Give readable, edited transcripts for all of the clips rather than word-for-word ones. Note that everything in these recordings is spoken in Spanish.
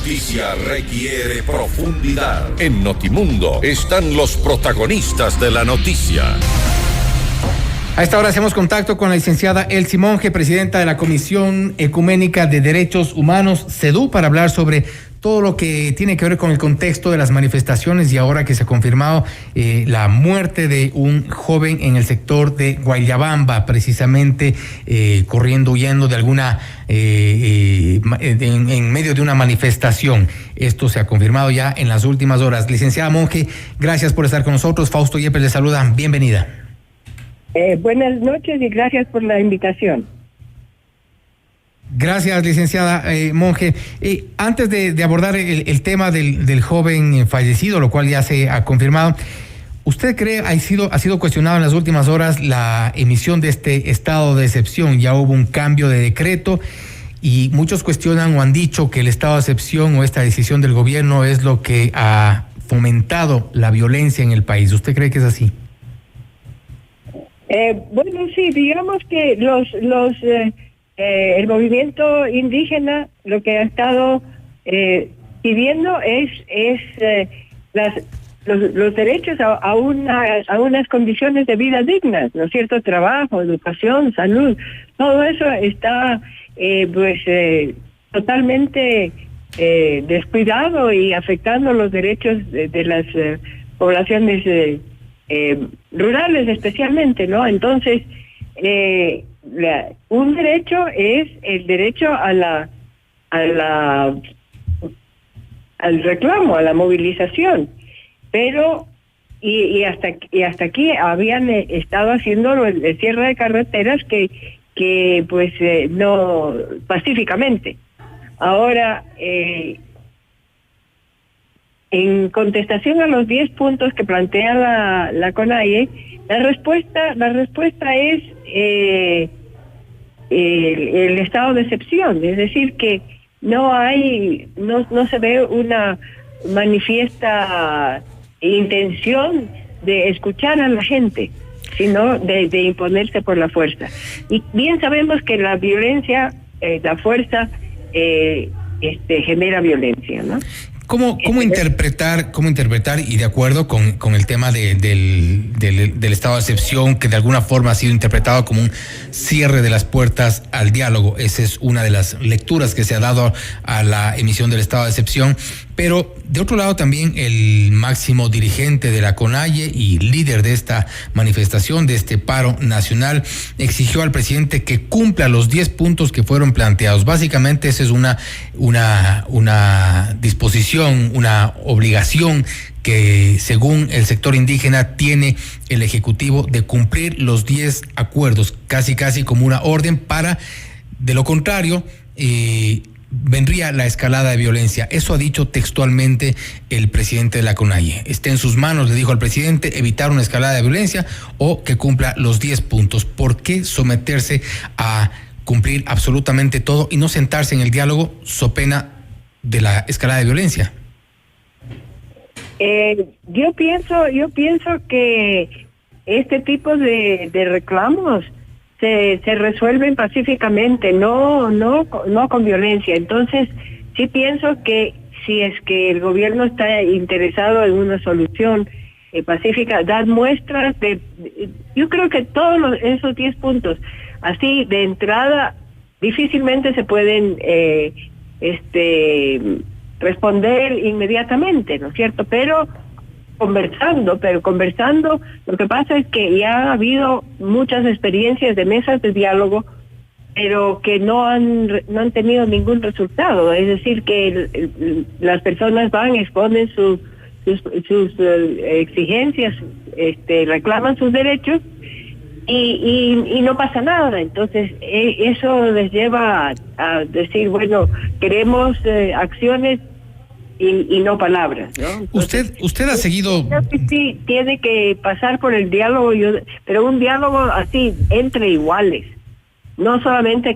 noticia requiere profundidad. En Notimundo están los protagonistas de la noticia. A esta hora hacemos contacto con la licenciada Elsie Monge, presidenta de la Comisión Ecuménica de Derechos Humanos, CEDU, para hablar sobre todo lo que tiene que ver con el contexto de las manifestaciones y ahora que se ha confirmado la muerte de un joven en el sector de Guayabamba, precisamente huyendo de alguna en medio de una manifestación. Esto se ha confirmado ya en las últimas horas. Licenciada Monge, gracias por estar con nosotros. Fausto Yepes le saluda. Bienvenida. Buenas noches y gracias por la invitación. Gracias, licenciada Monge. Antes de abordar el tema del joven fallecido, lo cual ya se ha confirmado, ¿usted cree ha sido cuestionado en las últimas horas la emisión de este estado de excepción? Ya hubo un cambio de decreto y muchos cuestionan o han dicho que el estado de excepción o esta decisión del gobierno es lo que ha fomentado la violencia en el país. ¿Usted cree que es así? Bueno, sí, digamos que el movimiento indígena lo que ha estado pidiendo es los derechos a unas condiciones de vida dignas, ¿no es cierto? Trabajo, educación, salud, todo eso está totalmente descuidado y afectando los derechos de las poblaciones rurales especialmente, ¿no? Entonces, un derecho es el derecho al reclamo, a la movilización, pero y hasta aquí habían estado haciendo el cierre de carreteras que no pacíficamente. Ahora, en contestación a los 10 puntos que plantea la CONAIE, la respuesta es el estado de excepción, es decir, que no se ve una manifiesta intención de escuchar a la gente, sino de imponerse por la fuerza. Y bien sabemos que la violencia, la fuerza, genera violencia, ¿no? ¿Cómo interpretar y de acuerdo con el tema del estado de excepción, que de alguna forma ha sido interpretado como un cierre de las puertas al diálogo? Esa es una de las lecturas que se ha dado a la emisión del estado de excepción. Pero de otro lado también el máximo dirigente de la CONAIE y líder de esta manifestación, de este paro nacional, exigió al presidente que cumpla los 10 puntos que fueron planteados. Básicamente esa es una disposición, una obligación que según el sector indígena tiene el Ejecutivo de cumplir los 10 acuerdos, casi como una orden para, de lo contrario, vendría la escalada de violencia. Eso ha dicho textualmente el presidente de la CONAIE. Está en sus manos, le dijo al presidente, evitar una escalada de violencia o que cumpla los 10 puntos. ¿Por qué someterse a cumplir absolutamente todo y no sentarse en el diálogo so pena de la escalada de violencia? Yo pienso que este tipo de reclamos se resuelven pacíficamente, no con violencia. Entonces, sí pienso que si es que el gobierno está interesado en una solución pacífica, dar muestras yo creo que todos esos 10 puntos, así de entrada, difícilmente se pueden responder inmediatamente, ¿no es cierto? Pero conversando, lo que pasa es que ya ha habido muchas experiencias de mesas de diálogo, pero que no han tenido ningún resultado. Es decir, que las personas exponen sus exigencias, reclaman sus derechos y no pasa nada. Entonces, eso les lleva a decir, bueno, queremos acciones y no palabras, ¿no? Entonces, usted ha seguido. Creo que sí tiene que pasar por el diálogo, pero un diálogo así entre iguales, no solamente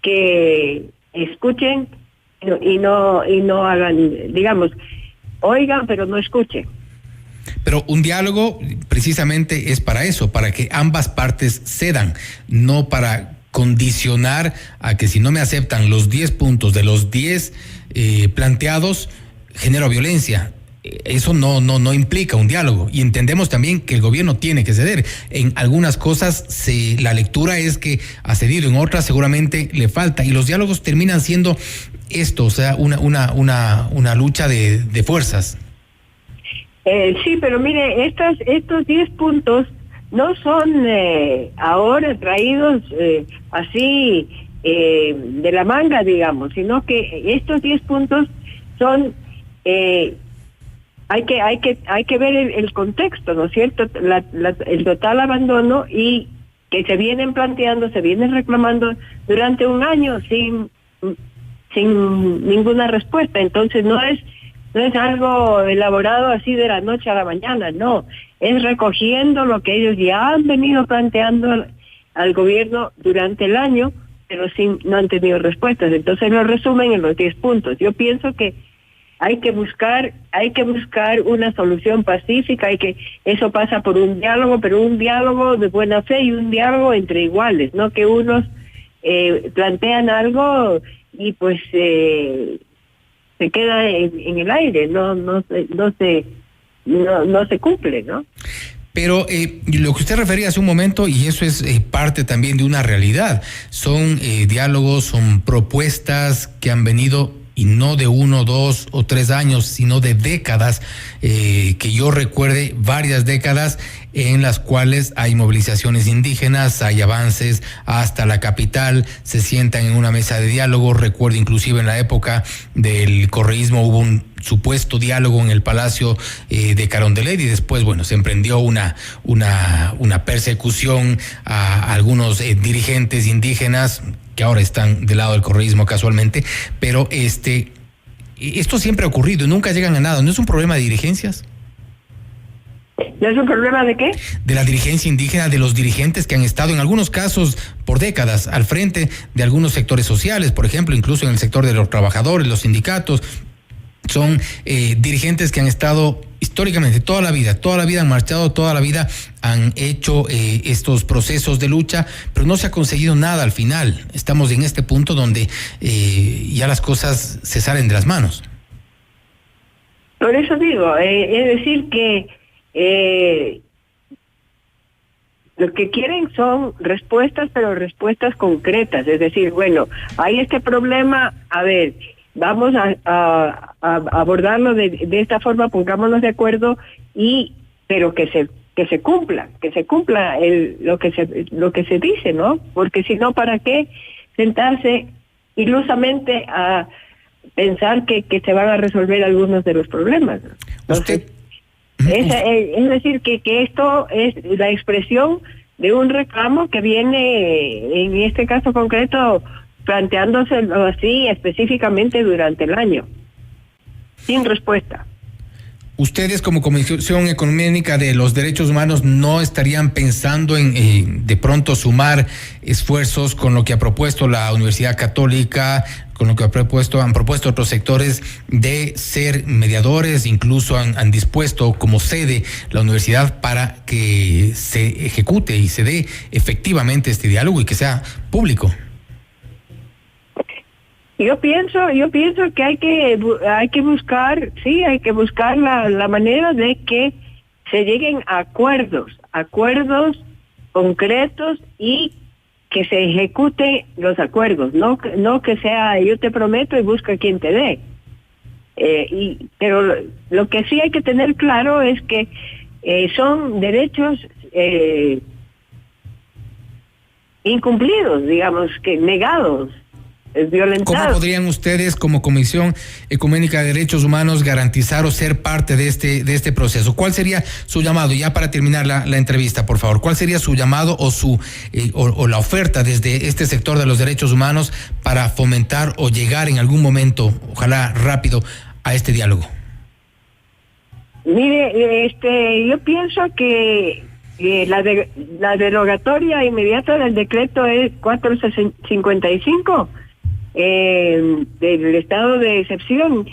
que escuchen y no hagan, digamos, oigan pero no escuchen. Pero un diálogo precisamente es para eso, para que ambas partes cedan, no para condicionar a que si no me aceptan los 10 puntos de los 10 planteados genera violencia. Eso no implica un diálogo, y entendemos también que el gobierno tiene que ceder. En algunas cosas la lectura es que ha cedido, en otras seguramente le falta, y los diálogos terminan siendo esto, o sea, una lucha de fuerzas. Sí, pero mire, estos 10 puntos no son ahora traídos así de la manga, digamos, sino que estos 10 puntos son... Hay que ver el contexto, ¿no es cierto? El total abandono, y que se vienen planteando, se vienen reclamando durante un año sin ninguna respuesta. Entonces no es algo elaborado así de la noche a la mañana, no, es recogiendo lo que ellos ya han venido planteando al gobierno durante el año, pero no han tenido respuestas. Entonces lo resumen en los 10 puntos. Yo pienso que hay que buscar una solución pacífica, eso pasa por un diálogo, pero un diálogo de buena fe y un diálogo entre iguales, no que unos plantean algo y pues se queda en el aire, no se cumple, ¿no? Pero lo que usted refería hace un momento, y eso es parte también de una realidad, son diálogos, son propuestas que han venido, y no de 1, 2 o 3 años, sino de décadas, que yo recuerde varias décadas en las cuales hay movilizaciones indígenas, hay avances hasta la capital, se sientan en una mesa de diálogo. Recuerdo inclusive en la época del correísmo hubo un supuesto diálogo en el Palacio de Carondelet, y después, bueno, se emprendió una persecución a algunos dirigentes indígenas que ahora están del lado del correísmo casualmente, pero esto siempre ha ocurrido y nunca llegan a nada. ¿No es un problema de dirigencias? ¿No es un problema de qué? De la dirigencia indígena, de los dirigentes que han estado en algunos casos por décadas al frente de algunos sectores sociales, por ejemplo, incluso en el sector de los trabajadores, los sindicatos. Son dirigentes que han estado históricamente toda la vida han marchado, toda la vida han hecho estos procesos de lucha, pero no se ha conseguido nada al final. Estamos en este punto donde ya las cosas se salen de las manos. Por eso digo, es decir que lo que quieren son respuestas, pero respuestas concretas. Es decir, bueno, hay este problema, a ver, vamos a abordarlo de esta forma, pongámonos de acuerdo, pero que se cumpla lo que se dice, ¿no? Porque si no, ¿para qué sentarse ilusamente a pensar que se van a resolver algunos de los problemas? Entonces, es decir, que esto es la expresión de un reclamo que viene, en este caso concreto, planteándoselo así específicamente durante el año, sin respuesta. ¿Ustedes como Comisión Económica de los Derechos Humanos no estarían pensando en de pronto sumar esfuerzos con lo que ha propuesto la Universidad Católica, con lo que han propuesto otros sectores, de ser mediadores? Incluso han dispuesto como sede la universidad para que se ejecute y se dé efectivamente este diálogo y que sea público. Yo pienso que hay que buscar la manera de que se lleguen a acuerdos concretos, y que se ejecuten los acuerdos, no que sea yo te prometo y busca quien te dé. Pero lo que sí hay que tener claro es que son derechos incumplidos, digamos, que negados, violentados. ¿Cómo podrían ustedes, como Comisión Ecuménica de Derechos Humanos, garantizar o ser parte de este proceso? ¿Cuál sería su llamado? Ya para terminar la entrevista, por favor, ¿cuál sería su llamado o la oferta desde este sector de los derechos humanos para fomentar o llegar en algún momento, ojalá rápido, a este diálogo? Mire, yo pienso que la derogatoria inmediata del decreto es 455 del estado de excepción.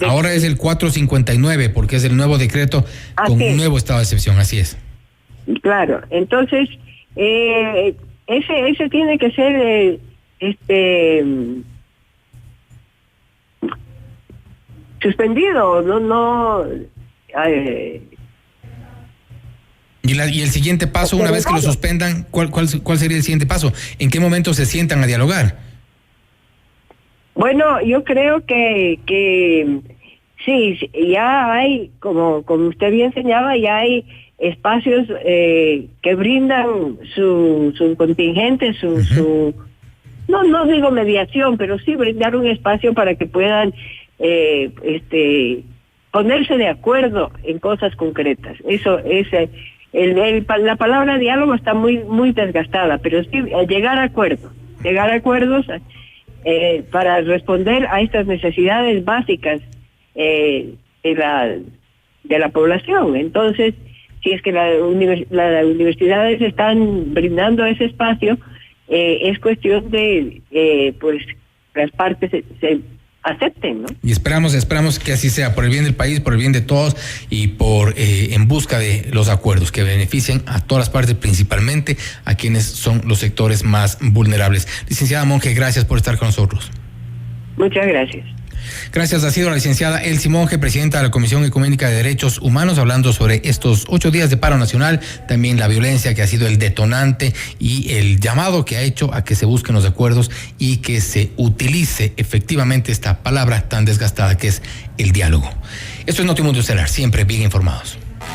Ahora es el 459 porque es el nuevo decreto con un nuevo estado de excepción, así es. Claro, entonces ese tiene que ser suspendido, Y el siguiente paso, una vez que lo suspendan, ¿cuál sería el siguiente paso? ¿En qué momento se sientan a dialogar? Bueno, yo creo que sí, ya hay, como usted bien señala, ya hay espacios que brindan su contingente, no digo mediación, pero sí brindar un espacio para que puedan ponerse de acuerdo en cosas concretas. Eso es la palabra diálogo está muy desgastada, pero sí llegar a acuerdos para responder a estas necesidades básicas de la población. Entonces, si es que las universidades están brindando ese espacio, es cuestión de pues las partes se acepten, ¿no? Y esperamos que así sea, por el bien del país, por el bien de todos y en busca de los acuerdos que beneficien a todas las partes, principalmente a quienes son los sectores más vulnerables. Licenciada Monge, gracias por estar con nosotros. Muchas gracias. Gracias, ha sido la licenciada Elsie Monge, presidenta de la Comisión Ecuménica de Derechos Humanos, hablando sobre estos 8 días de paro nacional, también la violencia que ha sido el detonante y el llamado que ha hecho a que se busquen los acuerdos y que se utilice efectivamente esta palabra tan desgastada que es el diálogo. Esto es Notimundo Estelar, siempre bien informados.